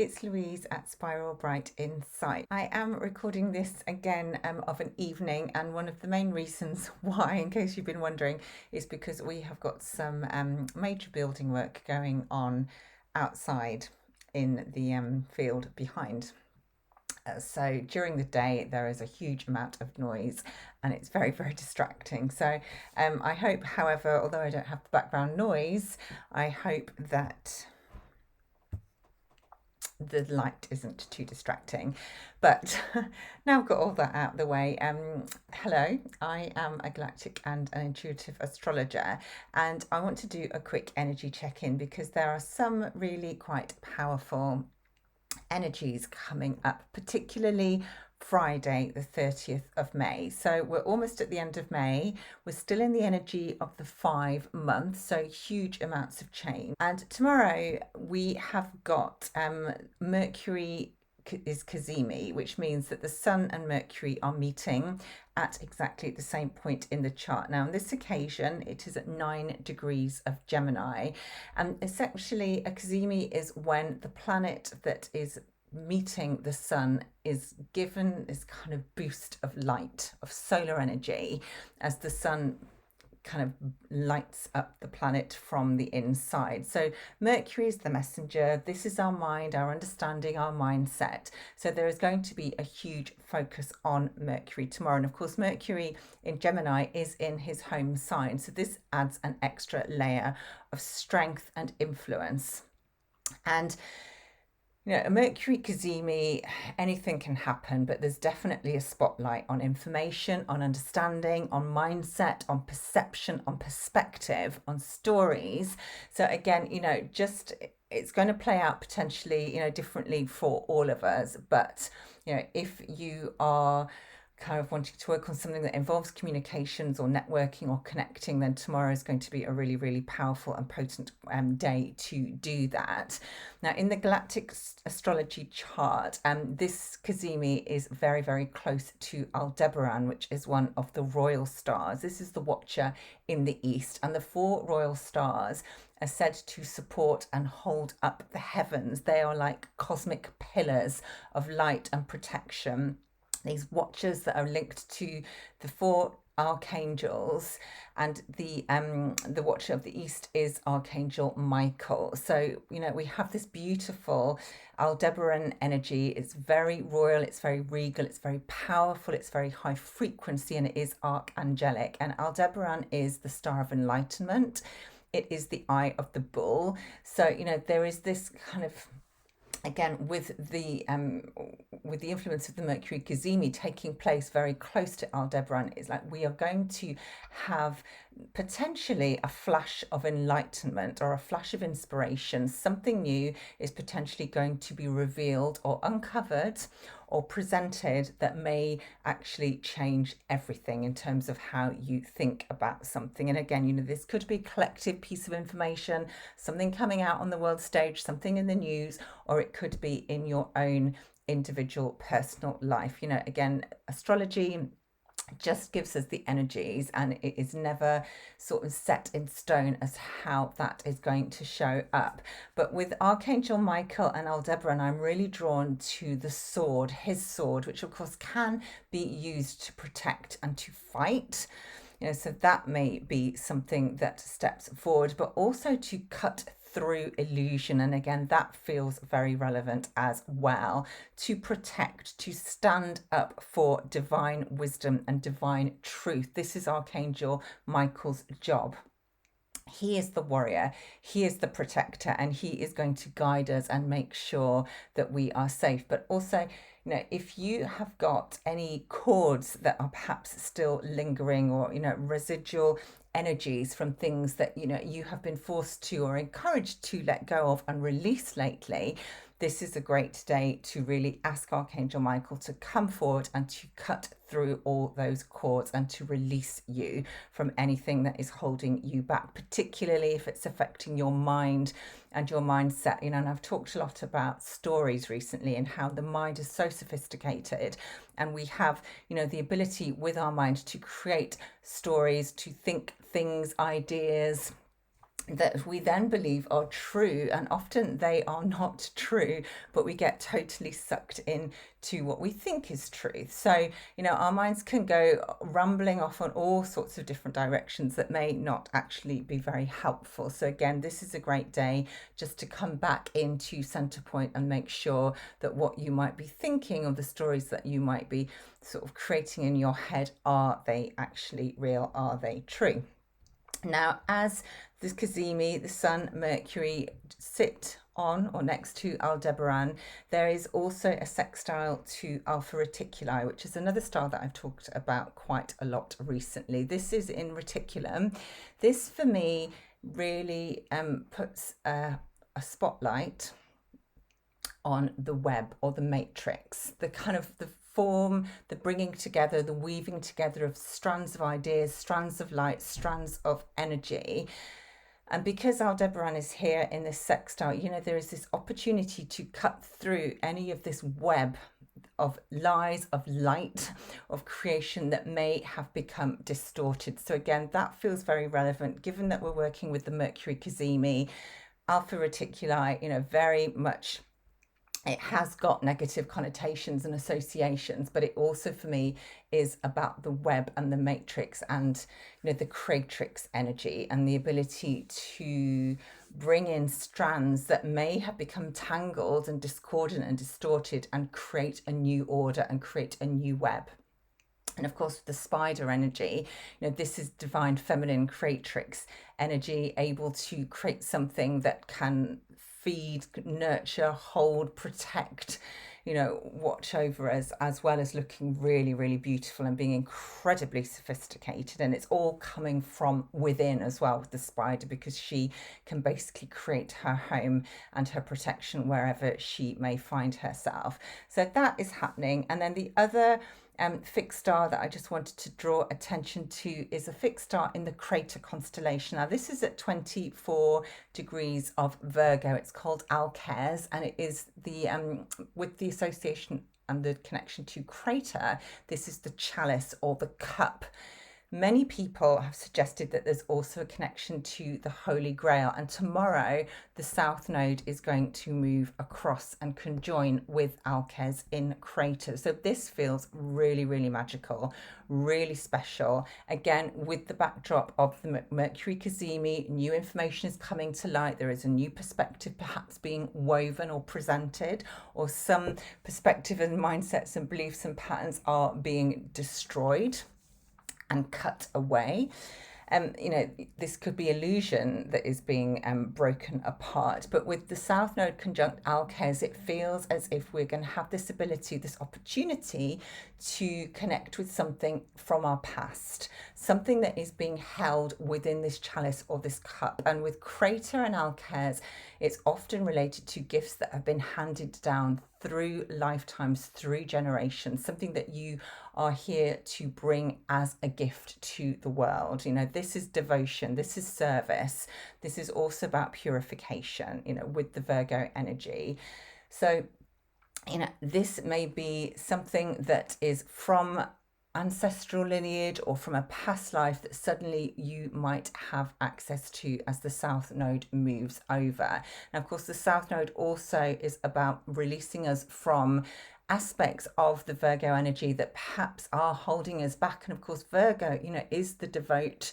it's Louise at Spiral Bright Insight. I am recording this again of an evening, and one of the main reasons why, in case you've been wondering, is because we have got some major building work going on outside in the field behind. So during the day there is a huge amount of noise and it's very distracting. So I hope, however, although I don't have the background noise, I hope that the light isn't too distracting. But now I've got all that out of the way. Hello, I am a galactic and an intuitive astrologer, and I want to do a quick energy check-in because there are some really quite powerful energies coming up, particularly Friday, the 30th of May. So we're almost at the end of May. We're still in the energy of the 5 months, so huge amounts of change. And tomorrow we have got Mercury is Cazimi, which means that the Sun and Mercury are meeting at exactly the same point in the chart. Now, on this occasion, it is at 9 degrees of Gemini. And essentially, a Cazimi is when the planet that is meeting the Sun is given this kind of boost of light, of solar energy, as the Sun kind of lights up the planet from the inside. So Mercury is the messenger. This is our mind, our understanding, our mindset. So there is going to be a huge focus on Mercury tomorrow. And of course, Mercury in Gemini is in his home sign. So this adds an extra layer of strength and influence. And a Mercury Cazimi, anything can happen, but there's definitely a spotlight on information, on understanding, on mindset, on perception, on perspective, on stories. So again, just it's going to play out potentially, differently for all of us. But, if you are kind of wanting to work on something that involves communications or networking or connecting, then tomorrow is going to be a really powerful and potent day to do that. Now, in the galactic astrology chart, this Cazimi is very close to Aldebaran, which is one of the royal stars. This is the watcher in the east, and the 4 royal stars are said to support and hold up the heavens. They are like cosmic pillars of light and protection. These watchers that are linked to the 4 archangels, and the watcher of the east is Archangel Michael. So we have this beautiful Aldebaran energy. It's very royal, it's very regal, it's very powerful, it's very high frequency, and it is archangelic. And Aldebaran is the star of enlightenment. It is the eye of the bull. So there is this kind of, again, with the influence of the Mercury Cazimi taking place very close to Aldebaran, it's like we are going to have potentially a flash of enlightenment or a flash of inspiration. Something new is potentially going to be revealed or uncovered or presented that may actually change everything in terms of how you think about something. And again, this could be a collective piece of information, something coming out on the world stage, something in the news, or it could be in your own individual personal life. Again, astrology just gives us the energies, and it is never sort of set in stone as how that is going to show up. But with Archangel Michael and Aldebaran, I'm really drawn to the sword, his sword, which of course can be used to protect and to fight. So that may be something that steps forward, but also to cut through illusion. And again, that feels very relevant as well, to protect, to stand up for divine wisdom and divine truth. This is Archangel Michael's job. He is the warrior, he is the protector, and he is going to guide us and make sure that we are safe. But also, if you have got any cords that are perhaps still lingering, or, residual energies from things that, you have been forced to or encouraged to let go of and release lately, this is a great day to really ask Archangel Michael to come forward and to cut through all those cords and to release you from anything that is holding you back, particularly if it's affecting your mind and your mindset. And I've talked a lot about stories recently and how the mind is so sophisticated, and we have, the ability with our mind to create stories, to think things, ideas, that we then believe are true, and often they are not true, but we get totally sucked in to what we think is truth. So, our minds can go rumbling off on all sorts of different directions that may not actually be very helpful. So again, this is a great day just to come back into center point and make sure that what you might be thinking, or the stories that you might be sort of creating in your head, are they actually real? Are they true? Now, as the Cazimi, the Sun, Mercury sit on or next to Aldebaran, there is also a sextile to Alpha Reticuli, which is another star that I've talked about quite a lot recently. This is in Reticulum. This, for me, really puts a spotlight on the web or the matrix, the kind of the form, the bringing together, the weaving together of strands of ideas, strands of light, strands of energy. And because Aldebaran is here in this sextile, there is this opportunity to cut through any of this web of lies, of light, of creation that may have become distorted. So again, that feels very relevant given that we're working with the Mercury Cazimi, Alpha Reticuli, very much it has got negative connotations and associations, but it also for me is about the web and the matrix and the creatrix energy and the ability to bring in strands that may have become tangled and discordant and distorted and create a new order and create a new web. And of course, the spider energy, this is divine feminine creatrix energy, able to create something that can feed, nurture, hold, protect, watch over us, as well as looking really, really beautiful and being incredibly sophisticated. And it's all coming from within as well with the spider, because she can basically create her home and her protection wherever she may find herself. So that is happening. And then the other fixed star that I just wanted to draw attention to is a fixed star in the crater constellation. Now, this is at 24 degrees of Virgo. It's called Alkes, and it is the with the association and the connection to crater, this is the chalice or the cup. Many people have suggested that there's also a connection to the Holy Grail, and tomorrow the South Node is going to move across and conjoin with Alkes in Crater. So this feels really, really magical, really special. Again, with the backdrop of the Mercury Cazimi, new information is coming to light. There is a new perspective perhaps being woven or presented, or some perspective and mindsets and beliefs and patterns are being destroyed and cut away. This could be illusion that is being broken apart. But with the South Node conjunct Alkes, it feels as if we're going to have this ability, this opportunity to connect with something from our past, something that is being held within this chalice or this cup. And with Crater and Alkes, it's often related to gifts that have been handed down through lifetimes, through generations, something that you are here to bring as a gift to the world. This is devotion, this is service, this is also about purification, with the Virgo energy. So, this may be something that is from ancestral lineage or from a past life that suddenly you might have access to as the South Node moves over. Now, of course, the South Node also is about releasing us from aspects of the Virgo energy that perhaps are holding us back. And of course, Virgo, is the devote,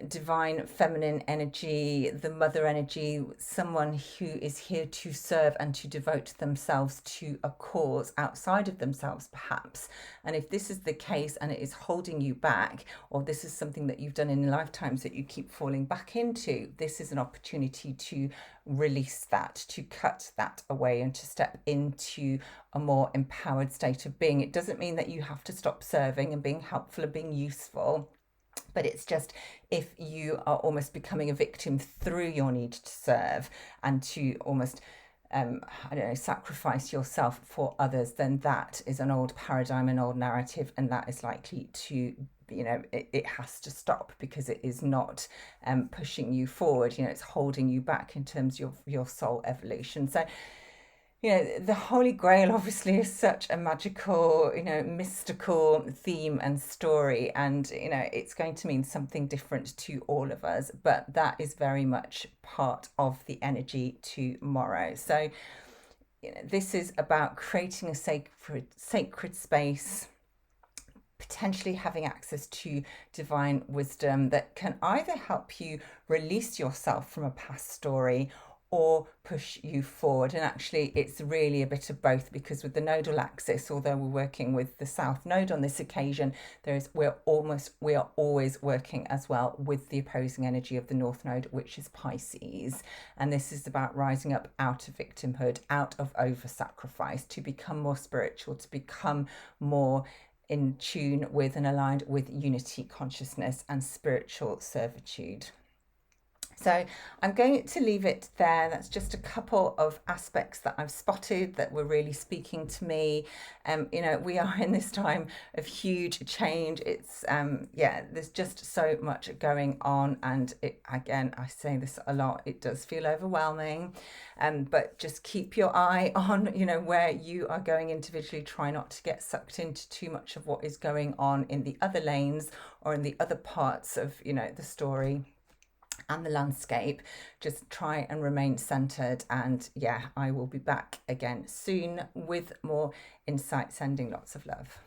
divine feminine energy, the mother energy, someone who is here to serve and to devote themselves to a cause outside of themselves, perhaps. And if this is the case and it is holding you back, or this is something that you've done in lifetimes that you keep falling back into, this is an opportunity to release that, to cut that away, and to step into a more empowered state of being. It doesn't mean that you have to stop serving and being helpful and being useful, but it's just if you are almost becoming a victim through your need to serve and to almost sacrifice yourself for others, then that is an old paradigm, an old narrative, and that is likely to, it has to stop, because it is not pushing you forward. It's holding you back in terms of your soul evolution. So You know, the Holy Grail obviously is such a magical, mystical theme and story, and it's going to mean something different to all of us, but that is very much part of the energy tomorrow. So, this is about creating a sacred space, potentially having access to divine wisdom that can either help you release yourself from a past story or push you forward. And actually, it's really a bit of both, because with the nodal axis, although we're working with the south node on this occasion, we are always working as well with the opposing energy of the north node, which is Pisces. And this is about rising up out of victimhood, out of over sacrifice, to become more spiritual, to become more in tune with and aligned with unity consciousness and spiritual servitude. So I'm going to leave it there. That's just a couple of aspects that I've spotted that were really speaking to me. We are in this time of huge change. It's there's just so much going on, and again, I say this a lot, it does feel overwhelming. But just keep your eye on, where you are going individually. Try not to get sucked into too much of what is going on in the other lanes or in the other parts of, the story and the landscape. Just try and remain centered, and I will be back again soon with more insight. Sending lots of love.